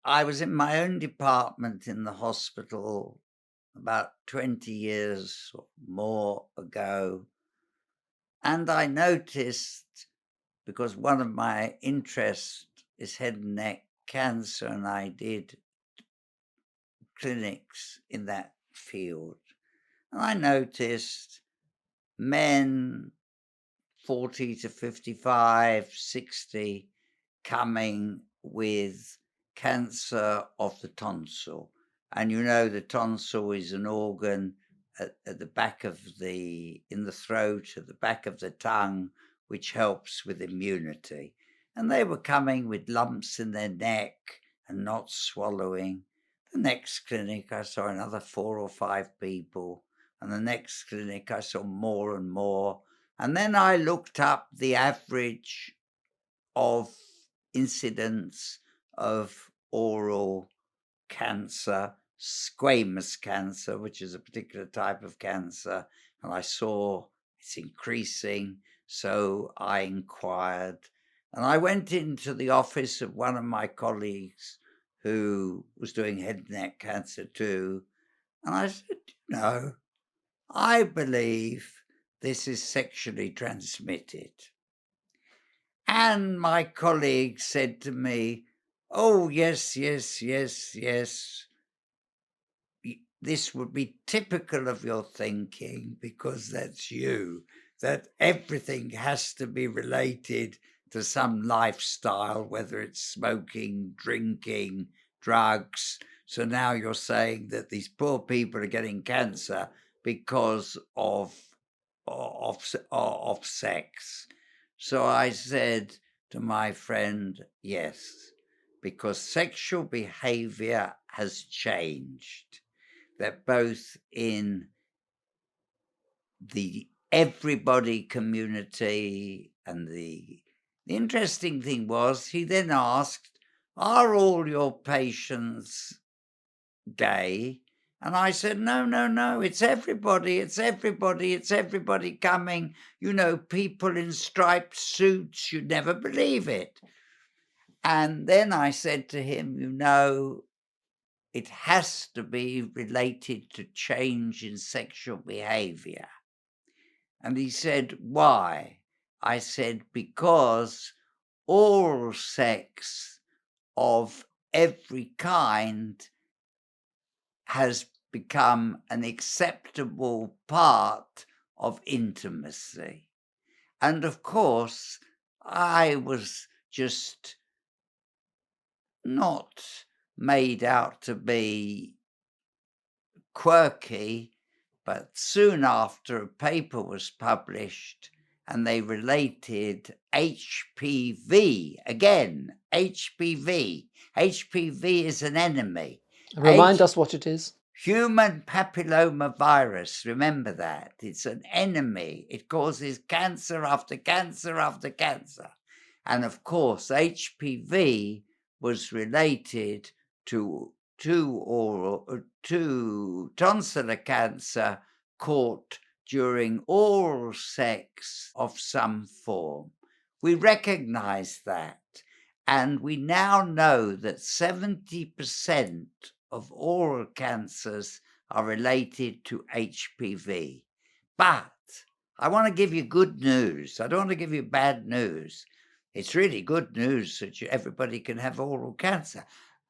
I was in my own department in the hospital about 20 years or more ago, and I noticed, because one of my interests is head and neck cancer, and I did clinics in that field, and I noticed men 40 to 55, 60 coming with cancer of the tonsil. And you know, the tonsil is an organ at the back of in the throat, at the back of the tongue, which helps with immunity. And they were coming with lumps in their neck and not swallowing. The next clinic, I saw another 4 or 5 people. And the next clinic, I saw more and more. And then I looked up the average of incidence of oral cancer, squamous cancer, which is a particular type of cancer, and I saw it's increasing. So I inquired, and I went into the office of one of my colleagues who was doing head and neck cancer too, and I said, no, I believe this is sexually transmitted. And my colleague said to me, oh, yes, yes, yes, yes. This would be typical of your thinking, because that's you, that everything has to be related to some lifestyle, whether it's smoking, drinking, drugs. So now you're saying that these poor people are getting cancer because of sex. So I said to my friend, yes, because sexual behavior has changed, that both in the everybody community and the interesting thing was, he then asked, are all your patients gay? And I said, no, no, no, it's everybody, it's everybody, it's everybody coming. You know, people in striped suits, you'd never believe it. And then I said to him, you know, it has to be related to change in sexual behavior. And he said, why? I said, because oral sex of every kind has become an acceptable part of intimacy. And of course, I was just not made out to be quirky, but soon after a paper was published and they related HPV, again, HPV. HPV is an enemy. Remind us what it is. Human papillomavirus, remember that. It's an enemy. It causes cancer after cancer after cancer. And of course, HPV was related to tonsillar cancer caught during oral sex of some form. We recognize that. And we now know that 70% of oral cancers are related to HPV. But I want to give you good news. I don't want to give you bad news. It's really good news that everybody can have oral cancer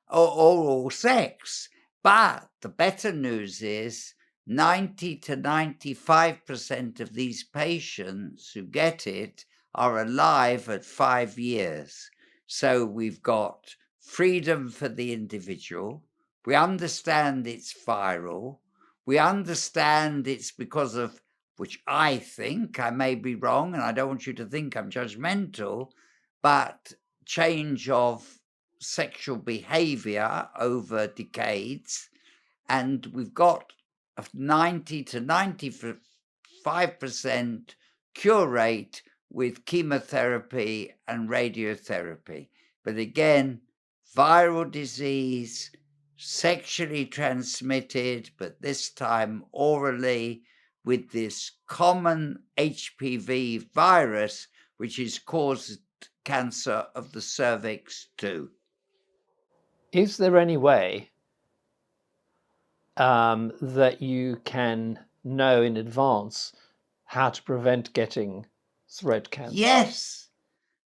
or oral sex. But the better news is 90 to 95% of these patients who get it are alive at 5 years. So we've got freedom for the individual. We understand it's viral. We understand it's because of, which I think, I may be wrong, and I don't want you to think I'm judgmental, but change of sexual behavior over decades. And we've got a 90 to 95% cure rate with chemotherapy and radiotherapy. But again, viral disease, sexually transmitted, but this time orally, with this common HPV virus, which is caused cancer of the cervix too. Is there any way that you can know in advance how to prevent getting throat cancer? Yes,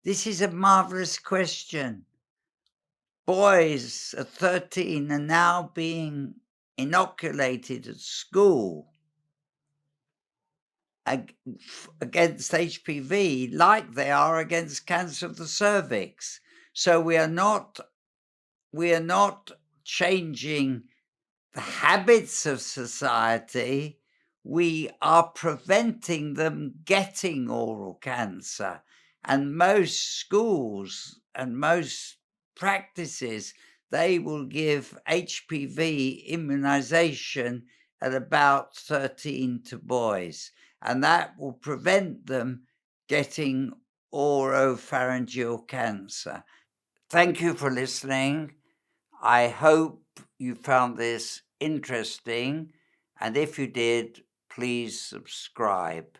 this is a marvelous question. Boys at 13 are now being inoculated at school against HPV like they are against cancer of the cervix. So we are not changing the habits of society. We are preventing them getting oral cancer. And most schools and most practices, they will give HPV immunization at about 13 to boys. And that will prevent them getting oropharyngeal cancer. Thank you for listening. I hope you found this interesting, and if you did, please subscribe.